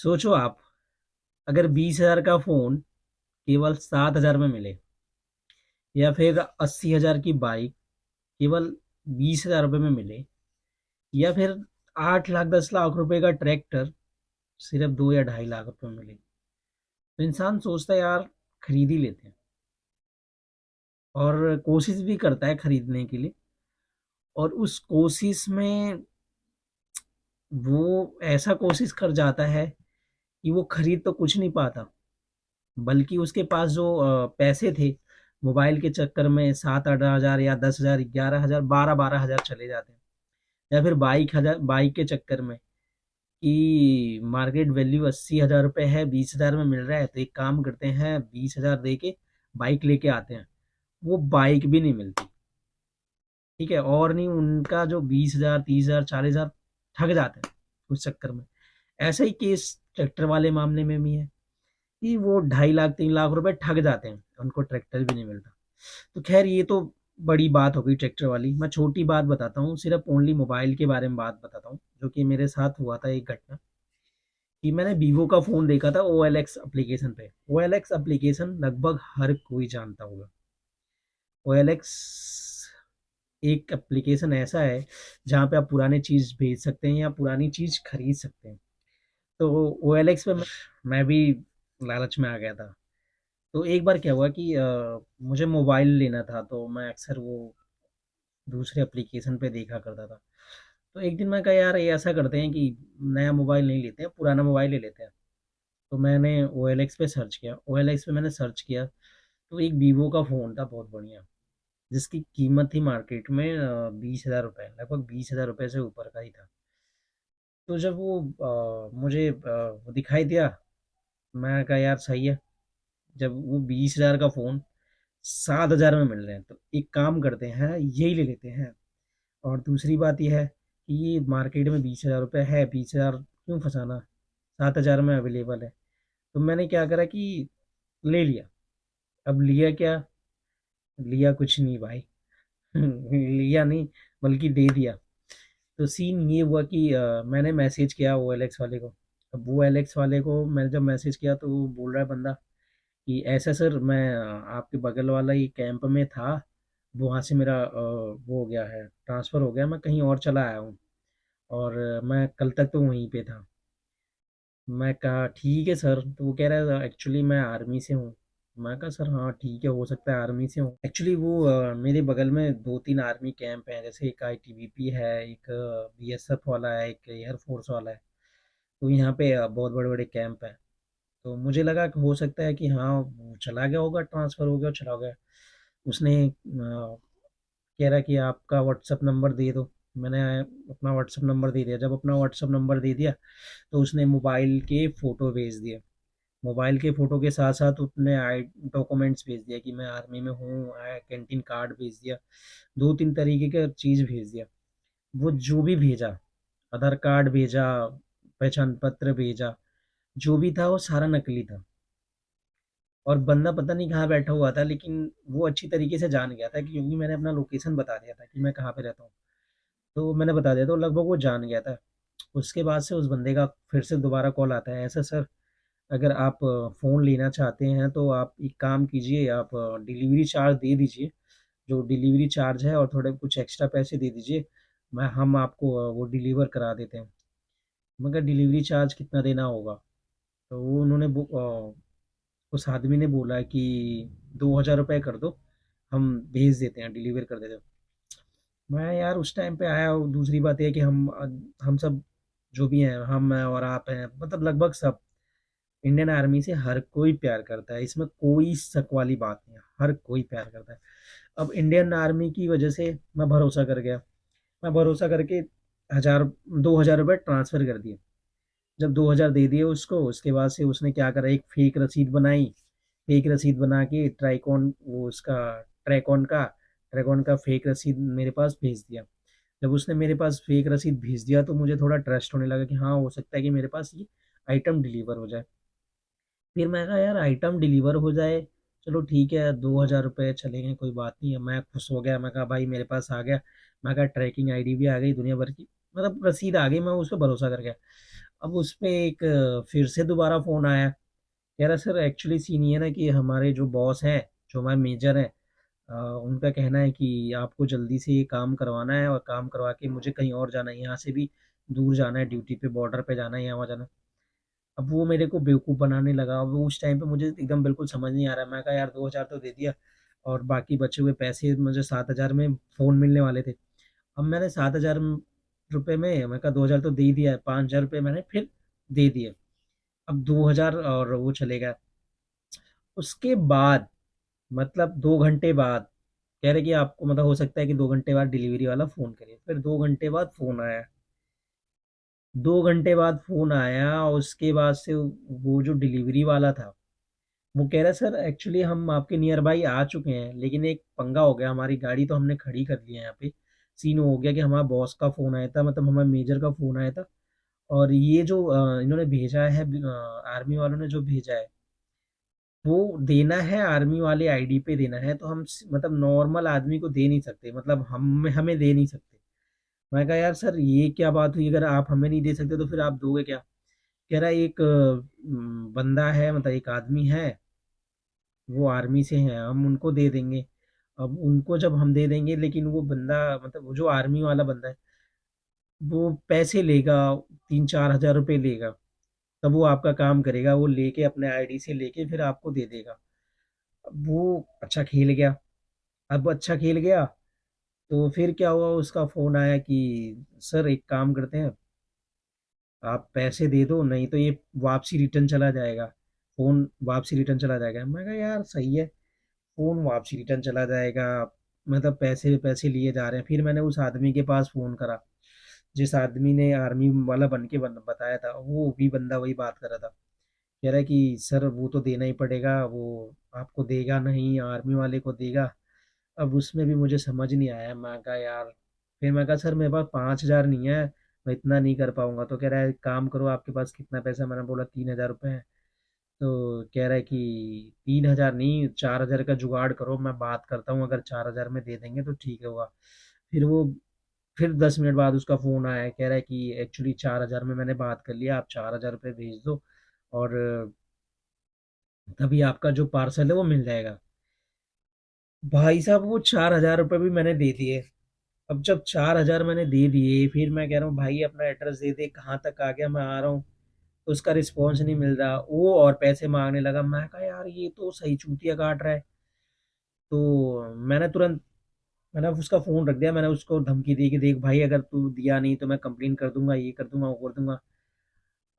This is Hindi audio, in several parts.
सोचो आप, अगर 20,000 का फोन केवल 7,000 में मिले, या फिर 80,000 की बाइक केवल 20,000 रुपये में मिले, या फिर 8 लाख 10 लाख रुपए का ट्रैक्टर सिर्फ 2 या 2.5 लाख रुपए में मिले, तो इंसान सोचता है यार खरीद ही लेते हैं, और कोशिश भी करता है खरीदने के लिए। और उस कोशिश में वो ऐसा कोशिश कर जाता है कि वो खरीद तो कुछ नहीं पाता, बल्कि उसके पास जो पैसे थे, मोबाइल के चक्कर में 7-8 हज़ार या 10,000 11,000 12-12 हज़ार चले जाते हैं। या फिर बाइक के चक्कर में कि मार्केट वैल्यू 80,000 रुपये है, 20,000 में मिल रहा है, तो एक काम करते हैं 20,000 दे के बाइक लेके आते हैं। वो बाइक भी नहीं मिलती। ठीक है, और नहीं उनका जो 20,000 30,000 40,000 ठग जाते हैं उस चक्कर में। ऐसा ही केस ट्रैक्टर वाले मामले में भी है कि वो 2.5 लाख 3 लाख रुपए ठग जाते हैं, उनको ट्रैक्टर भी नहीं मिलता। तो खैर ये तो बड़ी बात हो गई ट्रैक्टर वाली। मैं छोटी बात बताता हूँ, सिर्फ ओनली मोबाइल के बारे में बात बताता हूँ, जो कि मेरे साथ हुआ था एक घटना। कि मैंने वीवो का फ़ोन देखा था ओ एल एक्स एप्लीकेशन पे। ओ एल एक्स एप्लीकेशन लगभग हर कोई जानता होगा। ओ एल एक्स एक एप्लीकेशन ऐसा है जहाँ पे आप पुराने चीज़ भेज सकते हैं या पुरानी चीज़ खरीद सकते हैं। तो ओ एल एक्स पे मैं भी लालच में आ गया था। तो एक बार क्या हुआ कि मुझे मोबाइल लेना था, तो मैं अक्सर वो दूसरे एप्लीकेशन पे देखा करता था। तो एक दिन मैं कहा यार ये ऐसा करते हैं कि नया मोबाइल नहीं लेते हैं, पुराना मोबाइल ले लेते हैं। तो मैंने ओ एल एक्स पे सर्च किया, ओ एल एक्स पे मैंने सर्च किया, तो एक वीवो का फ़ोन था बहुत बढ़िया, जिसकी कीमत थी मार्केट में 20,000 रुपये, लगभग 20,000 रुपये से ऊपर का ही था। तो जब वो मुझे वो दिखाई दिया, मैं कहा यार सही है। जब वो 20,000 का फ़ोन 7,000 में मिल रहे हैं, तो एक काम करते हैं यही ले लेते हैं। और दूसरी बात यह है कि ये मार्केट में 20,000 रुपये है, 20,000 क्यों फंसाना, 7,000 में अवेलेबल है। तो मैंने क्या करा कि ले लिया। अब लिया क्या, लिया कुछ नहीं भाई। लिया नहीं, बल्कि दे दिया। तो सीन ये हुआ कि मैंने मैसेज किया ओ एल एक्स वाले को। अब वो एल एक्स वाले को मैंने जब मैसेज किया, तो वो बोल रहा है बंदा कि ऐसा सर, मैं आपके बगल वाला ही कैंप में था, वहाँ से मेरा वो हो गया है, ट्रांसफ़र हो गया, मैं कहीं और चला आया हूँ, और मैं कल तक तो वहीं पे था। मैं कहा ठीक है सर। तो वो कह रहा है एक्चुअली मैं आर्मी से हूँ। मैं कहा सर हाँ ठीक है, हो सकता है आर्मी से हूँ। एक्चुअली वो मेरे बगल में 2-3 आर्मी कैंप हैं, जैसे एक आई टी बी पी है, एक बी एस एफ वाला है, एक एयरफोर्स वाला है। तो यहाँ पे बहुत बड़े बड़े कैंप हैं। तो मुझे लगा कि हो सकता है कि हाँ वो चला गया होगा, ट्रांसफ़र हो गया और चला गया। उसने कह रहा कि आपका व्हाट्सअप नंबर दे दो। मैंने अपना व्हाट्सअप नंबर दे दिया। जब अपना व्हाट्सअप नंबर दे दिया, तो उसने मोबाइल के फ़ोटो भेज दिए। मोबाइल के फ़ोटो के साथ साथ उसने आई डॉक्यूमेंट्स भेज दिया कि मैं आर्मी में हूँ, कैंटीन कार्ड भेज दिया, 2-3 तरीके का चीज़ भेज दिया। वो जो भी भेजा, आधार कार्ड भेजा, पहचान पत्र भेजा, जो भी था वो सारा नकली था। और बंदा पता नहीं कहाँ बैठा हुआ था, लेकिन वो अच्छी तरीके से जान गया था, क्योंकि मैंने अपना लोकेशन बता दिया था कि मैं कहाँ पे रहता हूँ। तो मैंने बता दिया, तो लगभग वो जान गया था। उसके बाद से उस बंदे का फिर से दोबारा कॉल आता है, ऐसा सर, अगर आप फ़ोन लेना चाहते हैं तो आप एक काम कीजिए, आप डिलीवरी चार्ज दे दीजिए, जो डिलीवरी चार्ज है, और थोड़े कुछ एक्स्ट्रा पैसे दे दीजिए, मैं हम आपको वो डिलीवर करा देते हैं। मगर डिलीवरी चार्ज कितना देना होगा? तो वो उस आदमी ने बोला कि 2,000 रुपये कर दो, हम भेज देते हैं, डिलीवर कर देते हैं। मैं यार उस टाइम पे आया, और दूसरी बात ये है कि हम सब जो भी हैं, हम हैं और आप हैं, मतलब लगभग सब, इंडियन आर्मी से हर कोई प्यार करता है, इसमें कोई शक वाली बात नहीं है, हर कोई प्यार करता है। अब इंडियन आर्मी की वजह से मैं भरोसा कर गया। मैं भरोसा करके 2,000 रुपये ट्रांसफ़र कर दिए। जब 2,000 दे दिए उसको, उसके बाद से उसने क्या करा, एक फेक रसीद बनाई। फेक रसीद बना के ट्राइकॉन, वो उसका ट्रैकॉन का फेक रसीद मेरे पास भेज दिया। जब उसने मेरे पास फेक रसीद भेज दिया, तो मुझे थोड़ा ट्रस्ट होने लगा कि हाँ हो सकता है कि मेरे पास ये आइटम डिलीवर हो जाए। फिर मैं कहा यार आइटम डिलीवर हो जाए, चलो ठीक है, 2,000 रुपये चलेंगे, कोई बात नहीं है। मैं खुश हो गया, मैं कहा भाई मेरे पास आ गया। मैं कहा ट्रैकिंग आईडी भी आ गई दुनिया भर की, मतलब रसीद आ गई, मैं उस पर भरोसा कर गया। अब उस पे एक फिर से दोबारा फ़ोन आया, कह रहा सर एक्चुअली सीन ये है ना कि हमारे जो बॉस हैं, जो हमारे मेजर हैं, उनका कहना है कि आपको जल्दी से ये काम करवाना है और काम करवा के मुझे कहीं और जाना है, यहाँ से भी दूर जाना है, ड्यूटी पे बॉर्डर पे जाना है, यहाँ वहाँ जाना है। अब वो मेरे को बेवकूफ़ बनाने लगा। अब उस टाइम पे मुझे एकदम बिल्कुल समझ नहीं आ रहा। मैं कहा यार 2000 तो दे दिया और बाकी बचे हुए पैसे मुझे 7000 में फ़ोन मिलने वाले थे। अब मैंने 7000 रुपये में मैं कहा 2000 तो दे ही दिया है, 5000 रुपये मैंने फिर दे दिए। अब 2000 और वो चले गया। उसके बाद मतलब 2 घंटे बाद कह रहे कि आपको मतलब हो सकता है कि 2 घंटे बाद डिलीवरी वाला फ़ोन करे। फिर 2 घंटे बाद फ़ोन आया। 2 घंटे बाद फ़ोन आया और उसके बाद से वो जो डिलीवरी वाला था, वो कह रहा है सर एक्चुअली हम आपके नियर बाई आ चुके हैं, लेकिन एक पंगा हो गया, हमारी गाड़ी तो हमने खड़ी कर ली है यहाँ पे। सीन हो गया कि हमारा बॉस का फ़ोन आया था, मतलब हमारे मेजर का फ़ोन आया था, और ये जो इन्होंने भेजा है, आर्मी वालों ने जो भेजा है, वो देना है आर्मी वाले आईडी पे देना है, तो मतलब नॉर्मल आदमी को दे नहीं सकते, मतलब हम हमें दे नहीं सकते। मैं कहा यार सर ये क्या बात हुई, अगर आप हमें नहीं दे सकते तो फिर आप दोगे क्या? कह रहा है एक बंदा है, मतलब एक आदमी है, वो आर्मी से हैं, हम उनको दे देंगे। अब उनको जब हम दे देंगे, लेकिन वो बंदा, मतलब वो जो आर्मी वाला बंदा है, वो पैसे लेगा, 3-4 हज़ार रुपये लेगा, तब वो आपका काम करेगा, वो लेके अपने आईडी से लेके फिर आपको दे देगा। अब वो अच्छा खेल गया। अब अच्छा खेल गया तो फिर क्या हुआ, उसका फोन आया कि सर एक काम करते हैं, आप पैसे दे दो, नहीं तो ये वापसी रिटर्न चला जाएगा, फोन वापसी रिटर्न चला जाएगा। मैं कहा यार सही है, फ़ोन वापसी रिटर्न चला जाएगा, मतलब पैसे पैसे लिए जा रहे हैं। फिर मैंने उस आदमी के पास फ़ोन करा, जिस आदमी ने आर्मी वाला बन के बताया था, वो भी बंदा वही बात कर रहा था। कह रहा है कि सर वो तो देना ही पड़ेगा, वो आपको देगा नहीं, आर्मी वाले को देगा। अब उसमें भी मुझे समझ नहीं आया। मैं कहा यार, फिर मैं कहा सर मेरे पास 5000 नहीं है, मैं इतना नहीं कर पाऊंगा। तो कह रहा है "एक काम करो, आपके पास कितना पैसा"। मैंने बोला 3000 रुपये है। तो कह रहा है कि 3000 नहीं, 4000 का जुगाड़ करो, मैं बात करता हूँ, अगर 4000 में दे देंगे तो ठीक होगा। फिर वो फिर 10 मिनट बाद उसका फ़ोन आया, कह रहा है कि एक्चुअली 4000 में मैंने बात कर लिया, आप 4000 रुपये भेज दो और तभी आपका जो पार्सल है वो मिल जाएगा। भाई साहब वो 4000 रुपये भी मैंने दे दिए। अब जब 4000 मैंने दे दिए, फिर मैं कह रहा हूँ भाई अपना एड्रेस दे दे, कहाँ तक आ गया, मैं आ रहा हूँ। तो उसका रिस्पॉन्स नहीं मिल रहा, वो और पैसे मांगने लगा। मैं कहा यार ये तो सही चूतिया काट रहा है। तो मैंने उसका फ़ोन रख दिया, मैंने उसको धमकी दी कि देख भाई अगर तू दिया नहीं तो मैं कंप्लेन कर दूंगा, ये कर दूंगा, वो कर दूंगा।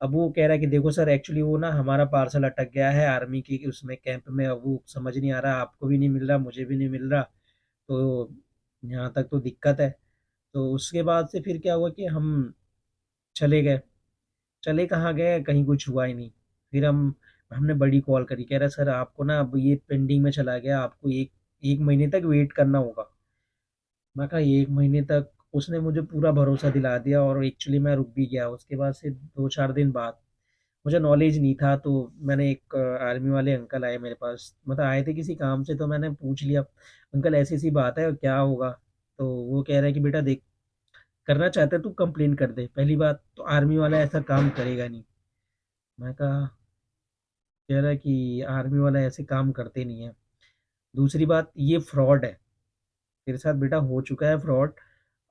अब वो कह रहा है कि देखो सर एक्चुअली वो ना हमारा पार्सल अटक गया है आर्मी की उसमें कैंप में, अब वो समझ नहीं आ रहा, आपको भी नहीं मिल रहा, मुझे भी नहीं मिल रहा, तो यहाँ तक तो दिक्कत है। तो उसके बाद से फिर क्या हुआ कि हम चले गए। चले कहाँ गए, कहीं कुछ हुआ ही नहीं। फिर हमने बड़ी कॉल करी, कह रहा सर आपको ना अब ये पेंडिंग में चला गया, आपको एक एक महीने तक वेट करना होगा। मैं कहा 1 महीने तक? उसने मुझे पूरा भरोसा दिला दिया और एक्चुअली मैं रुक भी गया। उसके बाद से 2-4 दिन बाद, मुझे नॉलेज नहीं था, तो मैंने एक आर्मी वाले अंकल आए मेरे पास, मतलब आए थे किसी काम से, तो मैंने पूछ लिया अंकल ऐसी ऐसी बात है और क्या होगा। तो वो कह रहा है कि बेटा देख, करना चाहता है तू कंप्लेन कर दे, पहली बात तो आर्मी वाला ऐसा काम करेगा नहीं। मैं कहा, कह रहा है कि आर्मी वाला ऐसे काम करते नहीं है। दूसरी बात ये फ्रॉड है, तेरे साथ बेटा हो चुका है फ्रॉड।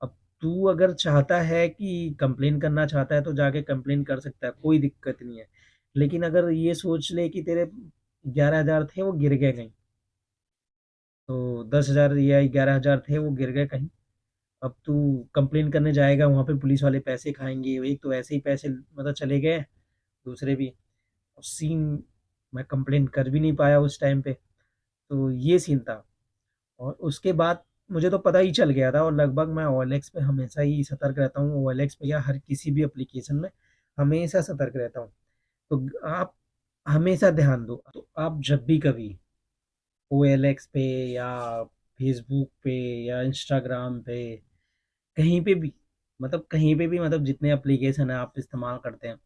अब तू अगर चाहता है कि कंप्लेन करना चाहता है तो जाके कंप्लेन कर सकता है, कोई दिक्कत नहीं है। लेकिन अगर ये सोच ले कि तेरे 11,000 थे वो गिर गए कहीं, तो 10,000 या 11,000 थे वो गिर गए कहीं, अब तू कंप्लेन करने जाएगा, वहां पे पुलिस वाले पैसे खाएंगे, एक तो ऐसे ही पैसे मतलब चले गए, दूसरे भी सीन, मैं कंप्लेन कर भी नहीं पाया उस टाइम पे। तो ये सीन था। और उसके बाद मुझे तो पता ही चल गया था, और लगभग मैं OLX पे हमेशा ही सतर्क रहता हूँ, OLX पे या हर किसी भी एप्लीकेशन में हमेशा सतर्क रहता हूँ। तो आप हमेशा ध्यान दो, तो आप जब भी कभी OLX पे या फेसबुक पे या इंस्टाग्राम पे, कहीं पे भी, मतलब कहीं पे भी, मतलब जितने एप्लीकेशन है आप इस्तेमाल करते हैं,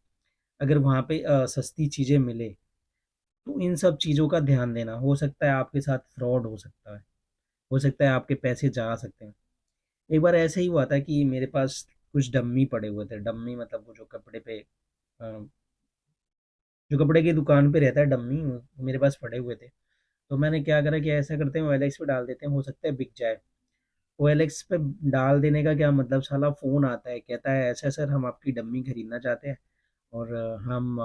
अगर वहाँ पे सस्ती चीज़ें मिले तो इन सब चीज़ों का ध्यान देना। हो सकता है आपके साथ फ्रॉड हो सकता है, हो सकता है आपके पैसे जा सकते हैं। एक बार ऐसे ही हुआ था कि मेरे पास कुछ डम्मी पड़े हुए थे, डम्मी मतलब वो जो कपड़े पे जो कपड़े की दुकान पे रहता है डम्मी, मेरे पास पड़े हुए थे। तो मैंने क्या करा कि ऐसा करते हैं ओएलएक्स पे डाल देते हैं, हो सकता है बिक जाए। ओएलएक्स पे डाल देने का क्या मतलब, साला फ़ोन आता है कहता है ऐसा सर हम आपकी डम्मी खरीदना चाहते हैं और हम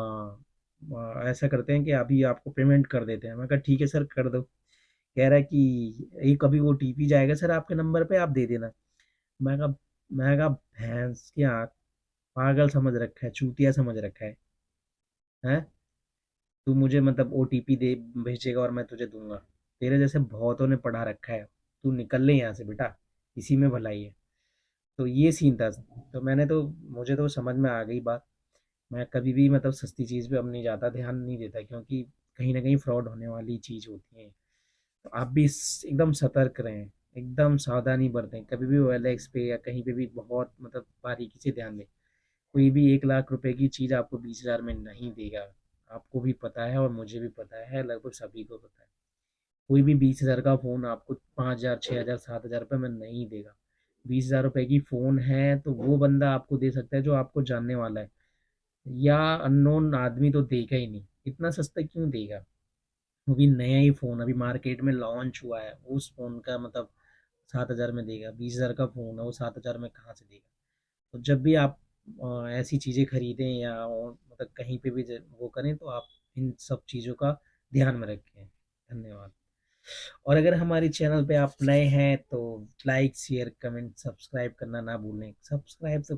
ऐसा करते हैं कि अभी आपको पेमेंट कर देते हैं। मैं कहा ठीक है सर कर दो। कह रहा है कि एक अभी ओटीपी जाएगा सर आपके नंबर पे, आप दे देना। मैं कहा भैंस की आँख, पागल समझ रखा है, चूतिया समझ रखा है। हैं? तू मुझे मतलब ओटीपी दे भेजेगा और मैं तुझे दूंगा? तेरे जैसे बहुतों ने पढ़ा रखा है। तू निकल ले यहाँ से बेटा, इसी में भलाई है। तो ये सीन था। तो मुझे तो समझ में आ गई बात। मैं कभी भी मतलब सस्ती चीज़ पे अब नहीं जाता, ध्यान नहीं देता, क्योंकि कहीं ना कहीं फ्रॉड होने वाली चीज़ होती है। तो आप भी एकदम सतर्क रहें, एकदम सावधानी बरतें कभी भी ओएलएक्स पे या कहीं पे भी, बहुत मतलब बारीकी से ध्यान दें। कोई भी 1 लाख रुपए की चीज़ आपको 20 हज़ार में नहीं देगा। आपको भी पता है और मुझे भी पता है, लगभग सभी को पता है। कोई भी 20 हज़ार का फ़ोन आपको 5 हज़ार, 6 हज़ार, 7 हज़ार रुपये में नहीं देगा। 20 हज़ार रुपये की फ़ोन है तो वो बंदा आपको दे सकता है जो आपको जानने वाला है, या अननोन आदमी तो देगा ही नहीं। इतना सस्ता क्यों देगा? वो भी नया ही फ़ोन अभी मार्केट में लॉन्च हुआ है, उस फ़ोन का मतलब 7 हज़ार में देगा? 20 हज़ार का फ़ोन है, वो 7 हज़ार में कहाँ से देगा? तो जब भी आप ऐसी चीज़ें खरीदें या और मतलब कहीं पे भी वो करें, तो आप इन सब चीज़ों का ध्यान में रखें। धन्यवाद। और अगर हमारे चैनल पे आप नए हैं तो लाइक शेयर कमेंट सब्सक्राइब करना ना भूलें। सब्सक्राइब तो